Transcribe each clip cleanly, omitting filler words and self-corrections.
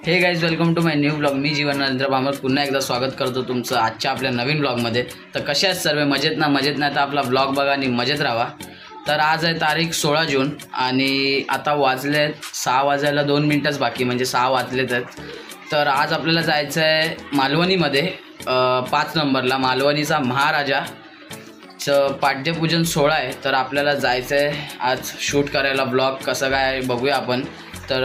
हे guys welcome to my new blog. मी जीवन नरेंद्र भामर पुन्हा एकदा स्वागत करतो तुमचं आजच्या आपल्या नवीन ब्लॉगमध्ये। तर कशा आहेत सर्व? मजेत ना? मजेत नाही तर आपला ब्लॉग बघा आणि मजेत राहा। तर आज आहे तारीख 16 जून आणि आता वाजले 6 वाजायला 2 मिनिटच बाकी, म्हणजे 6 वाजलेत आहेत। तर आज आपल्याला जायचं आहे मालवणीमध्ये 5 नंबरला मालवणीचा महाराजाचं पाड्यपूजन सोहळा आहे। तर आपल्याला जायचं आहे आज शूट करायला, ब्लॉग कसं काय बघूया आपण। तर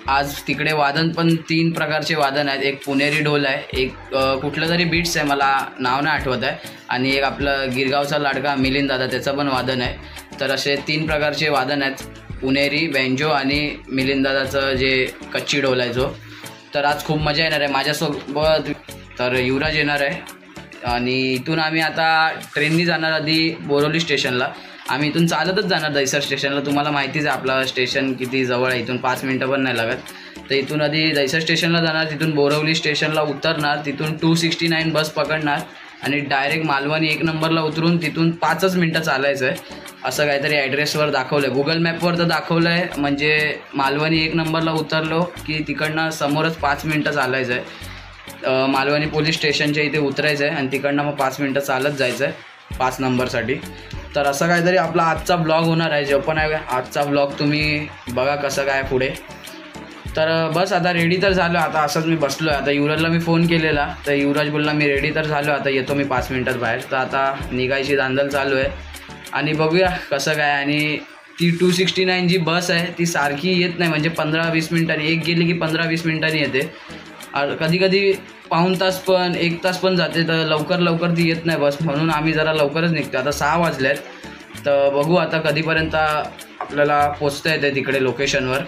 आज तिकडे वादन पण 3 प्रकारचे वादन आहेत। एक पुणेरी ढोल आहे, एक कुठलं तरी बीट्स आहे, मला नाव नाही आठवत आहे, आणि एक आपलं गिरगावचा लाडका मिलिंद दादा त्याचं पण वादन आहे। तर असे 3 प्रकारचे वादन आहेत, पुणेरी, बँजो आणि मिलिंद दादाचं जे कच्ची ढोल आहे जो। तर आज खूप मजा येणार आहे माझ्यासोबत। तर युवराज येणार आहे आणि इथून आम्ही आता ट्रेननी जाणार आधी बोरवली स्टेशनला। आम्ही इथून चालतच जाणार दहिसर स्टेशनला, तुम्हाला माहितीच आहे आपला स्टेशन किती जवळ आहे, इथून 5 मिनटं पण नाही लागत। तर इथून आधी दहिसर स्टेशनला जाणार, तिथून बोरवली स्टेशनला उतरणार, तिथून 269 बस पकडणार आणि डायरेक्ट मालवणी 1 नंबरला उतरून तिथून 5च मिनटं चालायचं आहे, असं काहीतरी ॲड्रेसवर दाखवलं आहे, गुगल मॅपवर तर दाखवलं आहे। म्हणजे मालवणी 1 नंबरला उतरलो की तिकडनं समोरच 5 मिनटं चालायचं आहे। मालवणी पोलीस स्टेशनच्या इथे उतरायचं आहे आणि तिकडनं मग 5 मिनटं चालत जायचं आहे 5 नंबरसाठी। तर असं काहीतरी आपला आजचा ब्लॉग होणार आहे, जो पण आहे आजचा ब्लॉग तुम्ही बघा कसं काय पुढे। तर बस आता रेडी तर झालो, आता असंच मी बसलो आहे। आता युवराजला मी फोन केलेला, तर युवराज बोलला मी रेडी तर झालो, आता येतो मी 5 मिनटात बाहेर। तर आता निघायची धांदल चालू आहे आणि बघूया कसं काय। आणि ती 269 जी बस आहे ती सारखी येत नाही, म्हणजे 15-20 मिनटांनी, एक गेली की 15-20 मिनटांनी येते, कधी कधी पाऊण तास पण 1 तास पण जाते। तर लवकर ती येत नाही बस, म्हणून आम्ही जरा लवकरच निघतो। आता 6 वाजले आहेत, तर बघू आता कधीपर्यंत आपल्याला पोचता येते तिकडे लोकेशनवर।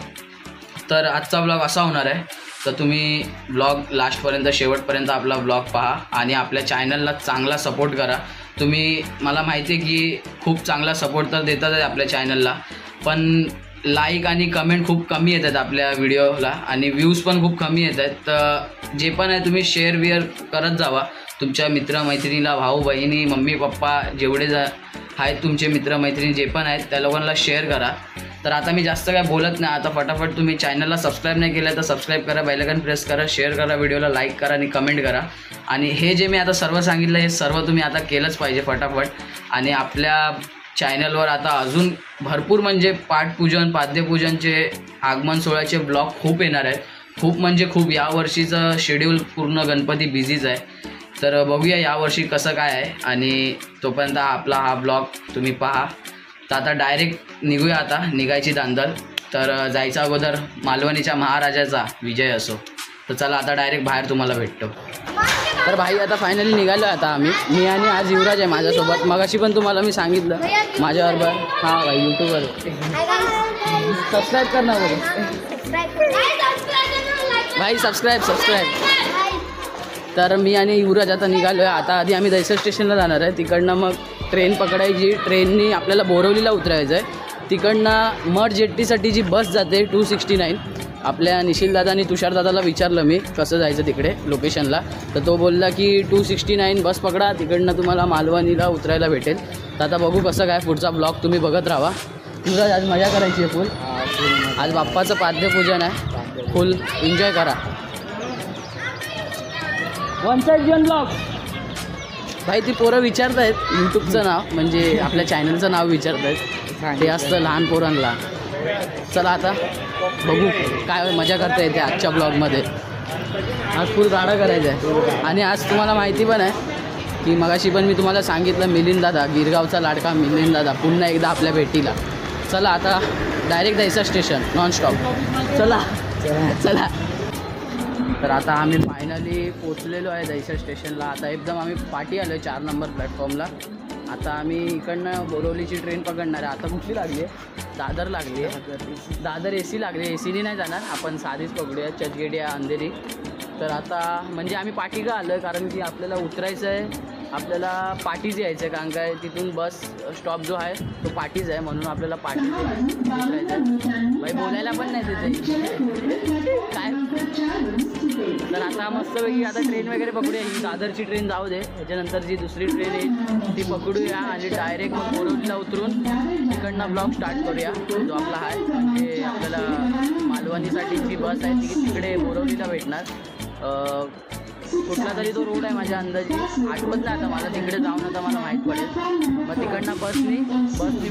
तर आजचा ब्लॉग असा होणार आहे, तर तुम्ही ब्लॉग लास्टपर्यंत शेवटपर्यंत आपला ब्लॉग पहा आणि आपल्या चॅनलला चांगला सपोर्ट करा। तुम्ही, मला माहिती आहे की खूप चांगला सपोर्ट तर देतात आहे आपल्या चॅनलला, पण लाईक आणि कमेंट खूप कमी येतात आपल्या व्हिडिओला आणि व्ह्यूज पण खूप कमी येत आहेत। तर जे पण आहे तुम्ही शेअर करत जावा तुमच्या मित्रमैत्रिणीला, भाऊ बहिणी, मम्मी पप्पा, जेवढे आहेत तुमचे मित्रमैत्रिणी जे पण आहेत त्या लोकांना शेअर करा। तर आता मी जास्त काय बोलत नाही, आता फटाफट तुम्ही चॅनलला सबस्क्राईब नाही केलं तर सबस्क्राईब करा, बेल आयकॉन प्रेस करा, शेअर करा, व्हिडिओला लाईक करा आणि कमेंट करा। आणि हे जे मी आता सर्व सांगितलं हे सर्व तुम्ही आता केलंच पाहिजे फटाफट। आणि आपल्या चॅनलवर आता अजून भरपूर म्हणजे पाठपूजन, पाद्यपूजनचे, आगमन सोहळ्याचे ब्लॉग खूप येणार आहेत, खूप म्हणजे खूप। यावर्षीचं शेड्यूल पूर्ण गणपती बिझीच आहे, तर बघूया यावर्षी कसं काय आहे। आणि तोपर्यंत आपला हा ब्लॉग तुम्ही पहा। तर आता डायरेक्ट निघूया, आता निघायची धांदल। तर जायच्या अगोदर मालवणीच्या महाराजाचा विजय असो। तर चला आता डायरेक्ट बाहेर तुम्हाला भेटतो। तर भाई आता फायनली निघालो आता आम्ही, मी आणि आज युवराज आहे माझ्यासोबत। मगाशी पण तुम्हाला मी सांगितलं माझ्याबरोबर, हां भाई यूट्यूबवर सबस्क्राईब करणार भाई, सबस्क्राईब। तर मी आणि युवराज आता निघालो आहे। आता आधी आम्ही दहिसर स्टेशनला जाणार आहे, तिकडनं मग ट्रेन पकडायची, ट्रेननी आपल्याला बोरवलीला उतरायचं आहे। तिकडनं मड जेट्टीसाठी जी बस जाते 269, आपल्या निशिलदादा आणि तुषारदादाला विचारलं मी कसं जायचं तिकडे लोकेशनला, तर तो बोलला की 269 बस पकडा, तिकडनं तुम्हाला मालवणीला उतरायला भेटेल। तर आता बघू कसं काय, पुढचा ब्लॉग तुम्ही बघत राहा। युवराज आज मजा करायची आहे फुल, आज बाप्पाचं पाद्यपूजन आहे, फुल एन्जॉय करा। वन साईड जन ब्लॉग भाई, ती पोरं विचारत आहेत यूट्यूबचं नाव, म्हणजे आपल्या चॅनलचं नाव विचारत आहेत, ते असतं लहान पोरांना। चला आता बघू काय मजा करता येते आजच्या ब्लॉगमध्ये। आज फुल गाडा करायचा आहे आणि आज तुम्हाला माहिती पण आहे की मगाशी पण मी तुम्हाला सांगितलं, मिलिंद दादा, गिरगावचा लाडका मिलिंद दादा पुन्हा एकदा आपल्या भेटीला। चला आता डायरेक्ट दहिसर स्टेशन नॉनस्टॉप, चला। तर आता आम्ही फायनली पोचलेलो आहे दहिसर स्टेशनला। आता एकदम आम्ही पाठी आलो आहे 4 नंबर प्लॅटफॉर्मला। आता आम्ही इकडनं बोरवलीची ट्रेन पकडणार आहे। आता कुठली लागली आहे? दादर लागली आहे, दादर AC लागली आहे, ACनी नाही जाणार आपण, साधीच पकडूया, चर्चगेट या अंधेरी। तर आता म्हणजे आम्ही पाठी का आलो आहे, कारण की आपल्याला उतरायचं आहे, आपल्याला पाठीच यायचं आहे, कारण काय तिथून बस स्टॉप जो आहे तो पाठीच आहे, म्हणून आपल्याला पाठीच उतरायचं आहे। बाई बोलायला पण नाही तिथे काय। तर आता मस्तपैकी आता ट्रेन वगैरे पकडूया, ही दादरची ट्रेन जाऊ दे, त्याच्यानंतर जी दुसरी ट्रेन येईल ती पकडूया आणि डायरेक्ट मग बोरवलीला उतरून तिकडनं ब्लॉग स्टार्ट करूया, जो आपला आहे म्हणजे आपल्याला मालवणी परभणीसाठी जी बस आहे ती तिकडे बोरवलीला भेटणार. कुठला तरी तो रोड आहे माझ्या अंदाजी, आठवत नाही आता मला. तिकडे जाऊन आता मला माहीत पडेल. मग तिकडनं बसनी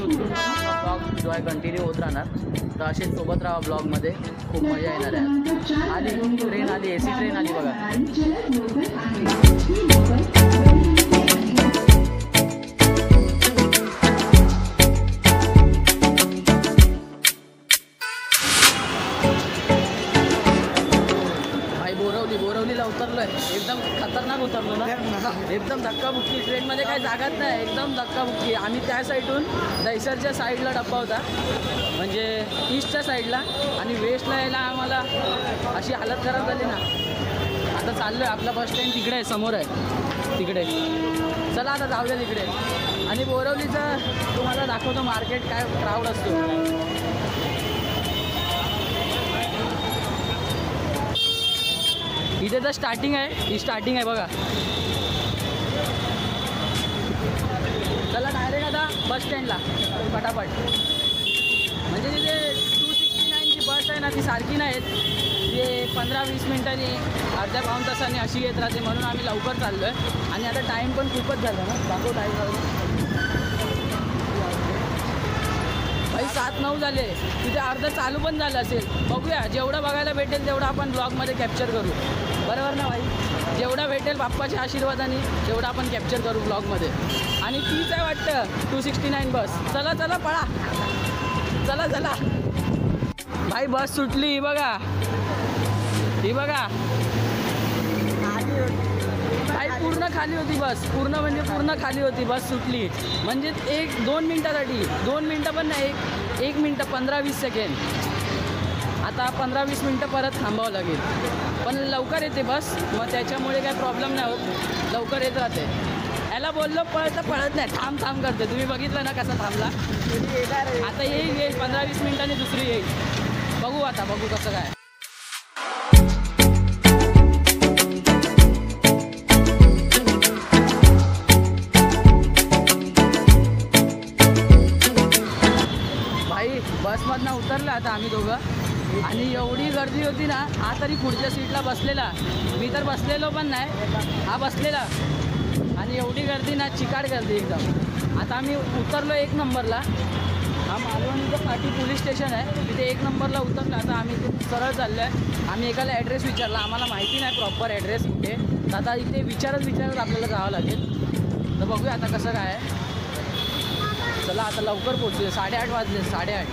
उतरून ब्लॉग जो आहे कंटिन्यू होत राहणार. तर असेच सोबत राहा ब्लॉगमध्ये, खूप मजा येणार आहे. आली ट्रेन आली, AC ट्रेन आली बघा. बोरवलीला उतरलोय, एकदम खतरनाक उतरलो ना, एकदम धक्काबुक्की. ट्रेनमध्ये काही जागाच नाही, एकदम धक्काबुक्की. आम्ही त्या साईडून दहिसरच्या साईडला डब्बा होता, म्हणजे ईस्टच्या साईडला, आणि वेस्टला यायला आम्हाला अशी हालत खराब झाली ना. आता चाललो आहे, आपला बस स्टँड तिकडे आहे, समोर आहे तिकडे. चला आता जाऊया तिकडे. आणि बोरवलीचं तुम्हाला दाखवतो मार्केट, काय क्राऊड असतो. इथे तर स्टार्टिंग आहे, ही स्टार्टिंग आहे बघा. चला डायरेक्ट आता बस स्टँडला पटापट. म्हणजे तिथे 269ची बस आहे ना, ती सारखी नाहीत, ते 15-20 मिनिटांनी, अर्ध्या पाऊण तासाने अशी येत राहते. म्हणून आम्ही लवकर चाललो आहे. आणि आता टाईम पण खूपच झाला ना, दाखव टाईम भाई 7-9 झाले. तिथे अर्धं चालू पण झालं असेल. बघूया, जेवढं बघायला भेटेल तेवढं आपण ब्लॉगमध्ये कॅप्चर करू, बरोबर ना भाई. जेवढा भेटेल बाप्पाच्या आशीर्वादाने तेवढं आपण कॅप्चर करू ब्लॉगमध्ये. आणि तीच आहे वाटतं 269 बस. चला चला पळा, चला चला भाई. बस सुटली, ही बघा, ही बघा. भाई पूर्ण खाली होती बस, पूर्ण म्हणजे पूर्ण खाली होती. बस सुटली म्हणजे 1-2 मिनटासाठी, 2 मिनटं पण नाही, 1 मिनटं 15-20 सेकंड. आता 15-20 मिनटं परत थांबावं लागेल. पण लवकर येते बस, मग त्याच्यामुळे काही प्रॉब्लेम नाही होत, लवकर येत राहते. याला बोललो पळत नाही, थांब करते. तुम्ही बघितलं ना कसा थांबला. आता येईल 15-20 मिनटांनी दुसरी येईल. बघू आता, बघू कसं काय. भाई बसमधनं उतरलं आता आम्ही दोघं, आणि एवढी गर्दी होती ना. हा तरी पुढच्या सीटला बसलेला, मी तर बसलेलो पण नाही, हा बसलेला. आणि एवढी गर्दी ना, चिकाड गर्दी एकदम. आता आम्ही उतरलो 1 नंबरला. हा मालवणीचं फाटी पोलीस स्टेशन आहे, तिथे 1 नंबरला उतरलं. आता आम्ही इथे सरळ चाललो आहे. आम्ही एकाला ॲड्रेस विचारला, आम्हाला माहिती नाही प्रॉपर ॲड्रेस कुठे. तर आता इथे विचारत आपल्याला जावं लागेल. तर बघूया आता कसं काय आहे. चला आता लवकर पोचूया. 8:30 वाजले, 8:30.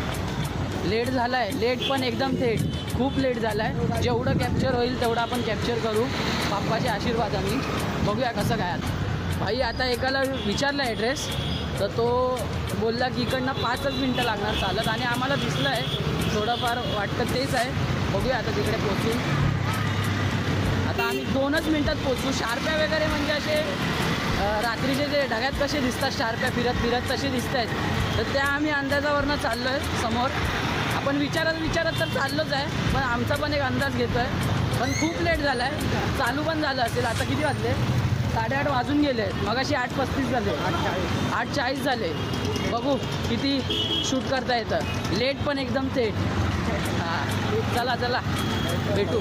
लेट झाला आहे, लेट पण एकदम थेट, खूप लेट झाला आहे. जेवढं कॅप्चर होईल तेवढं आपण कॅप्चर करू बाप्पाच्या आशीर्वादाने. बघूया कसं काय. भाई आता एकाला विचारला ॲड्रेस, तर तो बोलला की इकडनं 5च मिनटं लागणार चालत. आणि आम्हाला दिसलं आहे थोडंफार, वाटतं तेच आहे. बघूया आता तिकडे पोचू. आता आम्ही 2च मिनटात पोचू. शार्प्या वगैरे म्हणजे असे रात्रीचे जे ढगात कसे दिसतात, शार्प्या फिरत तसे दिसत आहेत. तर त्या आम्ही अंदाजावरनं चाललो आहे समोर. आपण विचारत तर चाललोच आहे, पण आमचा पण एक अंदाज घेतो आहे. पण खूप लेट झाला आहे, चालू पण झालं असेल. आता किती वाजले? 8:30 वाजून गेले. मगाशी 8:35 झाले, 8:40 झाले. बघू किती शूट करता येतं. लेट पण एकदम थेट. हां चला चला भेटू.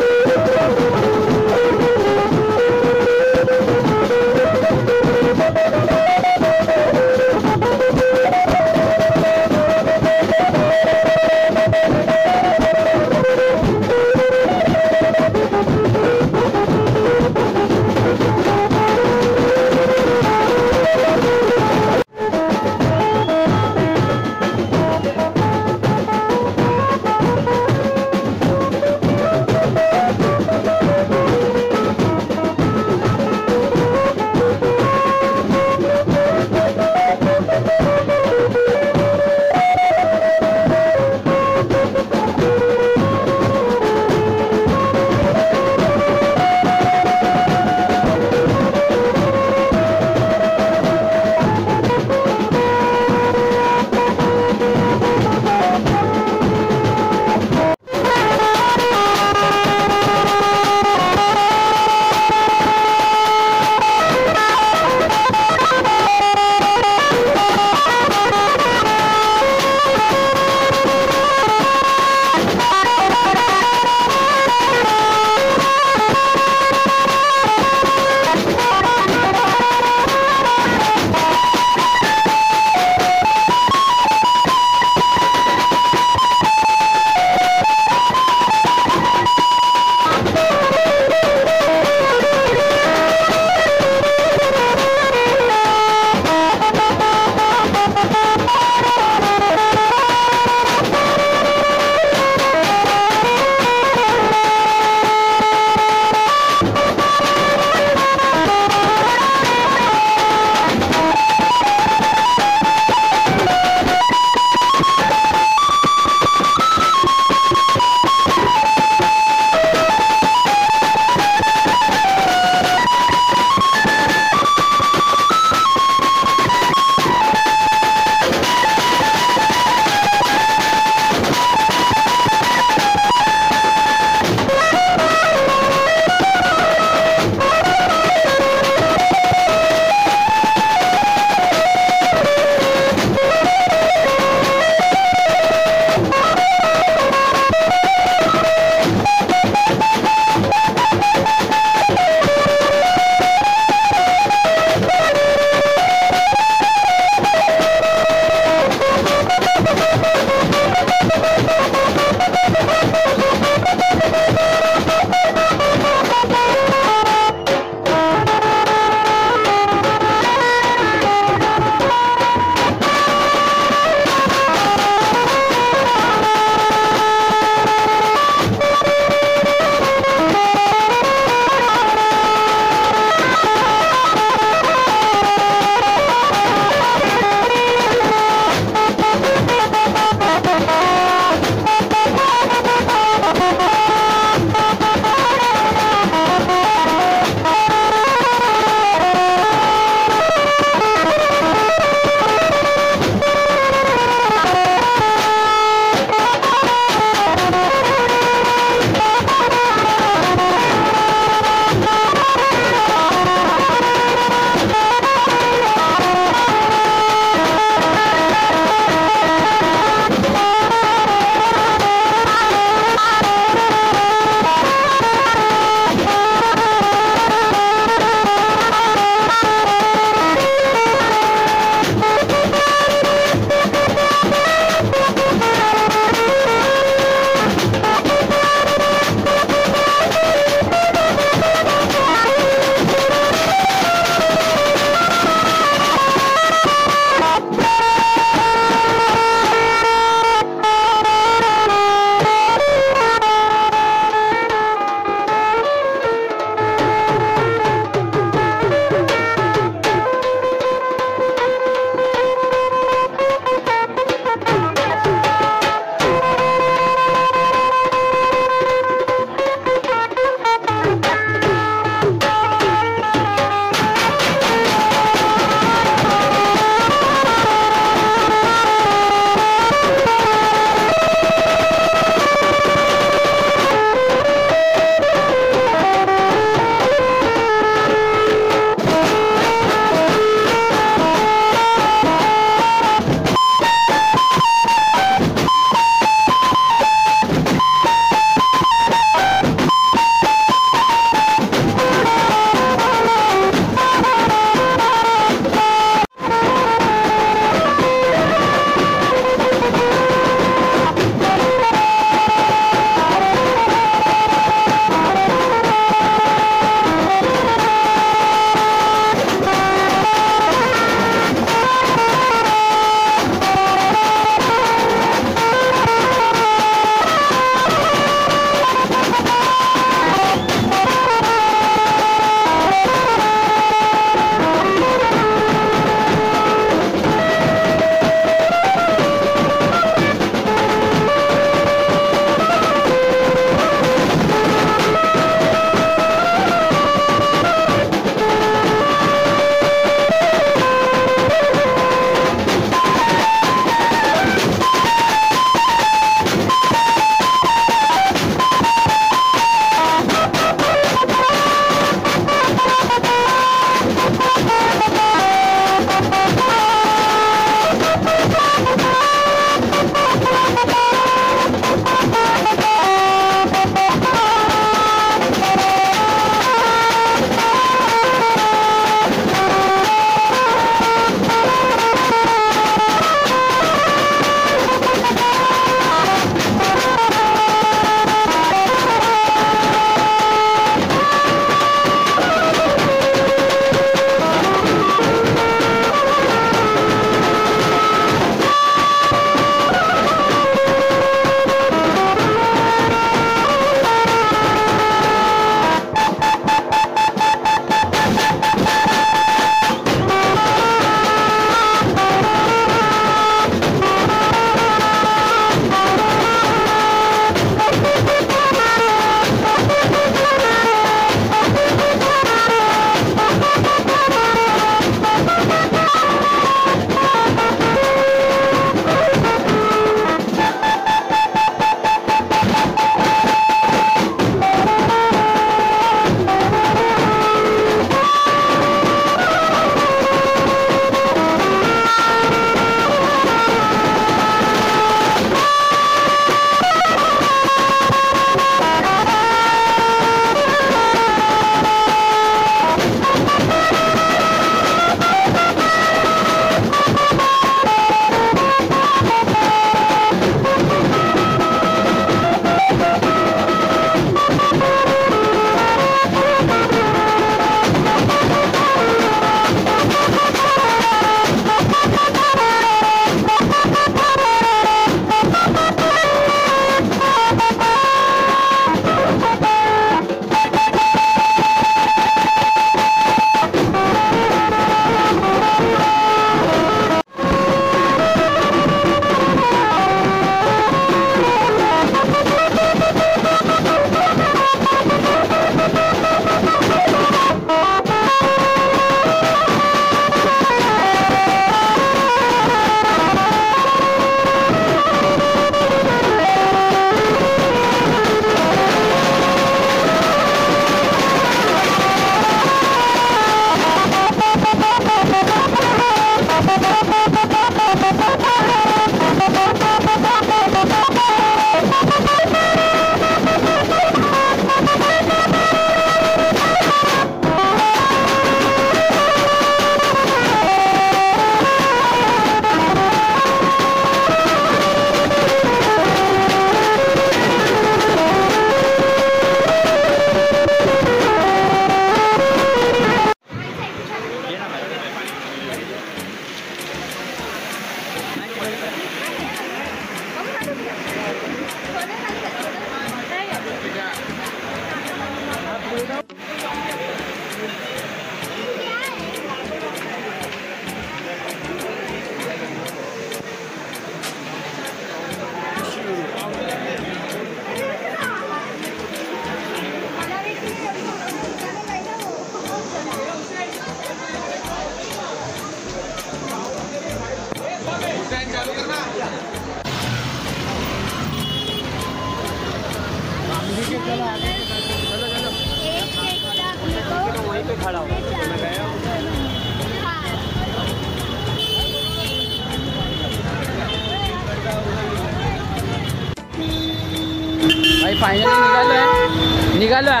भाई फायनली निघालो आहे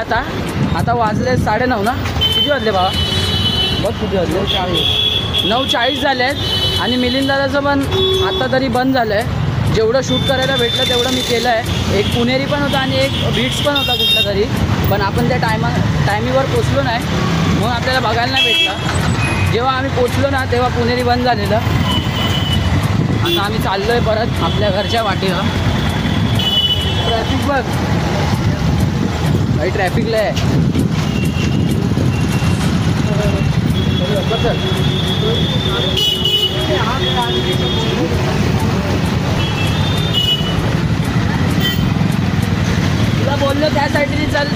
आता वाजले 9:30 ना. किती वाजले बाबा बघ किती वाजले 9:40 झाले आहेत. आणि मिलिंद दादाचं पण आता तरी बंद झालं आहे. जेवढं शूट करायला भेटलं तेवढं मी केलं आहे. एक पुणेरी पण होता आणि एक बीट्स पण होता कुठला तरी, पण आपण त्या टायमीवर पोचलो नाही म्हणून आपल्याला बघायला नाही भेटलं. जेव्हा आम्ही पोचलो ना तेव्हा पुणेरी बंद झालेलं. आता आम्ही चाललो आहे परत आपल्या घरच्या वाटेला. ट्रॅफिक बघ भाई, ट्रॅफिक लय आहे. तुला बोललो त्या साईडने चल.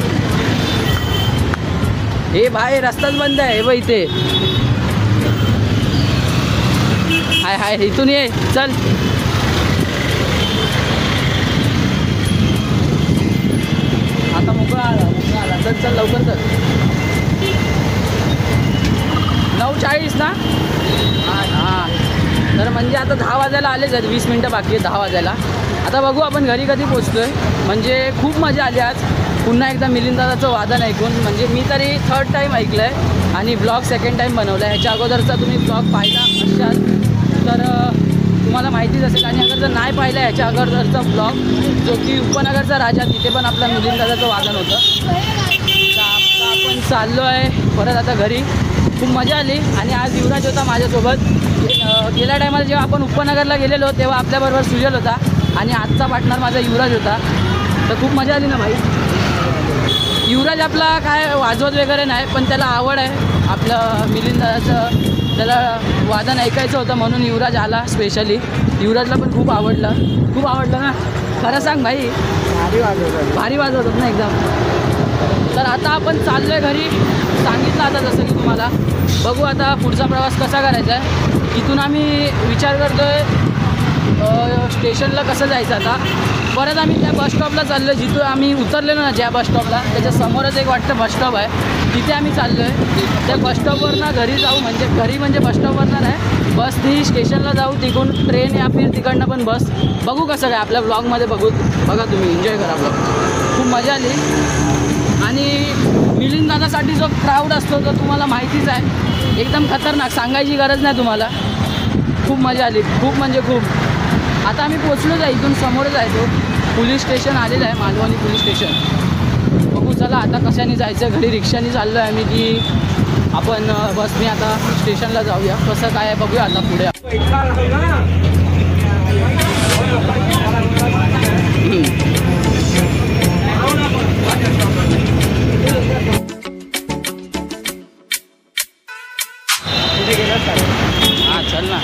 हे भाई रस्ताच बंद आहे. हे इथे हाय इथून ये चल. आता मोकळा आला चल लवकर चल. 9:40 ना. हां तर म्हणजे आता 10 वाजायला आलेच आहेत. 20 मिनटं बाकी आहे 10 वाजायला. आता बघू आपण घरी कधी पोचतोय. म्हणजे खूप मजा आली आज पुन्हा एकदा मिलिंद दादाचं वादन ऐकून. म्हणजे मी तरी 3rd टाईम ऐकलं आहे आणि ब्लॉग 2nd टाईम बनवला आहे. ह्याच्या अगोदरचा तुम्ही ब्लॉग पाहिला असाल तर तुम्हाला माहितीच असेल. आणि अगर जर नाही पाहिलं ह्याच्या अगोदरचा ब्लॉग जो की उपनगरचा राजा, तिथे पण आपला मिलिंद दादाचं वादन होतं. तर आता आपण चाललो आहे परत आता घरी. खूप मजा आली. आणि आज युवराज होता माझ्यासोबत. गेल्या टायमाला जेव्हा आपण उपनगरला गेलेलो तेव्हा आपल्याबरोबर सुजल होता आणि आजचा पार्टनर माझा युवराज होता. तर खूप मजा आली ना भाई. युवराज आपला काय वाजवत वगैरे नाही, पण त्याला आवड आहे आपलं मिलिंद दादाचं. त्याला वादन ऐकायचं होतं म्हणून युवराज आला स्पेशली. युवराजला पण खूप आवडलं ना. खरं सांग भाई, भारी वाजवतात ना एकदम. तर आता आपण चाललो आहे घरी. सांगितलं आता जसं की तुम्हाला. बघू आता पुढचा प्रवास कसा करायचा आहे. इथून आम्ही विचार करतो आहे स्टेशनला कसं जायचं. आता परत आम्ही त्या बसस्टॉपला चाललो आहे जिथून आम्ही उतरलेलो ना. ज्या बसस्टॉपला त्याच्या समोरच एक वाटतं बसस्टॉप आहे, तिथे आम्ही चाललो आहे. त्या बसस्टॉपवरनं घरी जाऊ. म्हणजे बसस्टॉपवरनं नाही, बसनी स्टेशनला जाऊ. तिकडून ट्रेन या फिर तिकडनं पण बस. बघू कसं काय आपल्या ब्लॉगमध्ये बघा तुम्ही. एन्जॉय करा ब्लॉग. खूप मजा आली. आणि मिलिंद दादासाठी जो क्राऊड असतो तो तुम्हाला माहितीच आहे. एकदम खतरनाक, सांगायची गरज नाही तुम्हाला. खूप मजा आली, खूप म्हणजे खूप. आता आम्ही पोचलोच आहे. इथून समोरच आहे तो पोलीस स्टेशन आलेलं आहे, मालवणी पोलीस स्टेशन. बघू चला आता कशाने जायचं. घरी रिक्षाने चाललो आहे आम्ही की आपण बसने आता स्टेशनला जाऊया. कसं काय बघूया आता पुढे. हां चल ना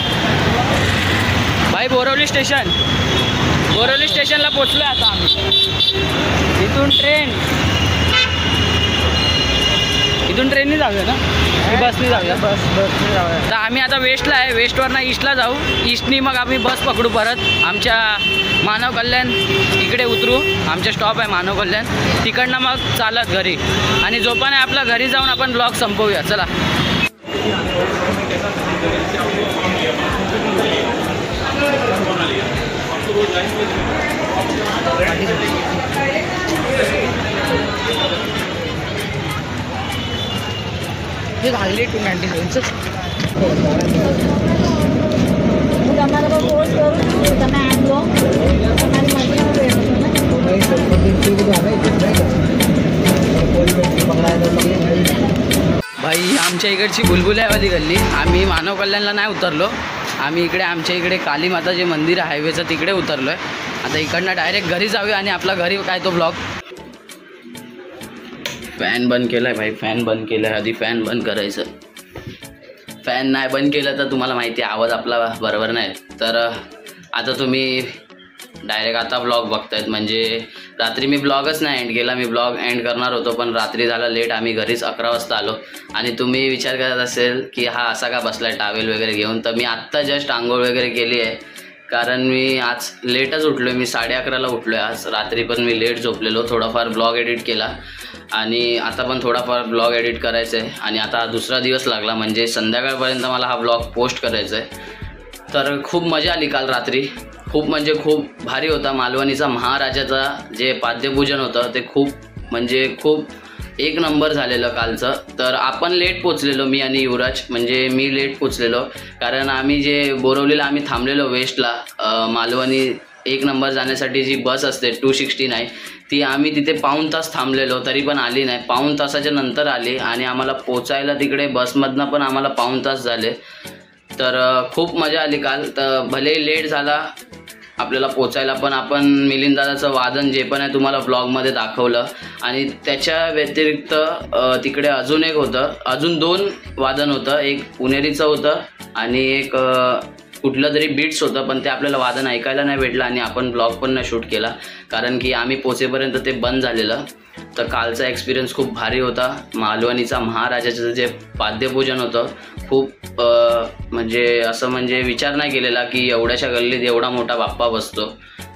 भाई. बोरवली स्टेशनला पोचलो आहे आता आम्ही. इथून ट्रेनने जाऊया ना की बसने जाऊया. बसने जाऊया. तर आम्ही आता वेस्टला आहे. वेस्टवरनं ईस्टला जाऊ. ईस्टनी मग आम्ही बस पकडू परत आमच्या मानव कल्याण इकडे उतरू. आमच्या स्टॉप आहे मानव कल्याण. तिकडनं मग चालत घरी. आणि जोपाने आपला घरी जाऊन आपण ब्लॉग संपवूया. चला. घालली 297 भाई. आमच्या इकडची बुलबुल्यावाली गल्ली. आम्ही मानव कल्याणला नाही उतरलो. आम्ही इकडे आमच्या इकडे कालीमाता जे मंदिर आहे हायवेचं तिकडे उतरलो आहे. आता इकडनं डायरेक्ट घरी जाऊया आणि आपला घरी काय तो ब्लॉग. फॅन बंद केला आहे भाई. फॅन बंद केला आहे. आधी फॅन बंद करायचं. फॅन नाही बंद केलं तर तुम्हाला माहिती आहे आवाज आपला बरोबर नाही. तर आता तुम्ही डायरेक्ट आता ब्लॉग बघतायत. म्हणजे रात्री मी ब्लॉगच नाही एंड केला. मी ब्लॉग एंड करणार होतो पण रात्री झाला लेट. आम्ही घरीच 11 वाजता आलो. आणि तुम्ही विचार करत असेल की हा असा का बसला टावेल वगैरे घेऊन. तर मी आत्ता जस्ट आंघोळ वगैरे केली आहे. कारण मी आज लेटच उठलो आहे. मी 11:30ला उठलो आहे आज. रात्री पण मी लेट झोपलेलो. थोडाफार ब्लॉग एडिट केला आणि आता पण थोडाफार ब्लॉग एडिट करायचं आहे. आणि आता दुसरा दिवस लागला म्हणजे संध्याकाळपर्यंत मला हा ब्लॉग पोस्ट करायचा आहे. तर खूप मजा आली काल रात्री. खूप म्हणजे खूप भारी होता. मालवणीचा महाराजाचा जे पाद्यपूजन होतं ते खूप एक नंबर झालेलं कालचं. तर आपण लेट पोचलेलो, मी आणि युवराज. म्हणजे मी लेट पोचलेलो कारण आम्ही जे बोरवलीला आम्ही थांबलेलो वेस्टला. मालवणी 1 नंबर जाण्यासाठी जी बस असते 269 ती आम्ही तिथे पाऊण तास थांबलेलो तरी पण आली नाही. पाऊण तासाच्या नंतर आली आणि आम्हाला पोचायला तिकडे बसमधनं पण आम्हाला पाऊण तास झाले. तर खूप मजा आली काल. तर भले लेट झाला आपल्याला पोचायला पण आपण मिलिंद दादाचं वादन जे पण आहे तुम्हाला ब्लॉगमध्ये दाखवलं. आणि त्याच्या व्यतिरिक्त तिकडे अजून एक होतं, अजून 2 वादन होतं. एक पुणेरीचं होतं आणि एक कुठलं तरी बीट्स होतं, पण ते आपल्याला वादन ऐकायला नाही भेटलं आणि आपण ब्लॉग पण नाही शूट केला कारण की आम्ही पोचेपर्यंत ते बंद झालेलं. तर कालचा एक्सपिरियन्स खूप भारी होता. मालवणीचा महाराजाचं जे पाद्यपूजन होतं खूप म्हणजे विचार नाही केलेला की एवढ्याशा गल्लीत एवढा मोठा बाप्पा बसतो.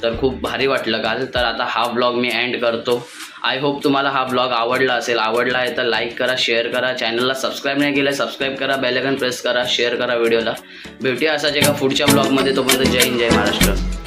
तर खूप भारी वाटलं काल. तर आता हा ब्लॉग मी एंड करतो. आय होप तुम्हाला हा ब्लॉग आवडला असेल. आवडला आहे तर लाईक करा, शेअर करा. चॅनलला सबस्क्राईब नाही केलं सबस्क्राईब करा, बेल आयकॉन प्रेस करा, शेअर करा व्हिडिओला. भेटूया असाच एका पुढच्या ब्लॉगमध्ये. तोपर्यंत जय हिंद, जय महाराष्ट्र.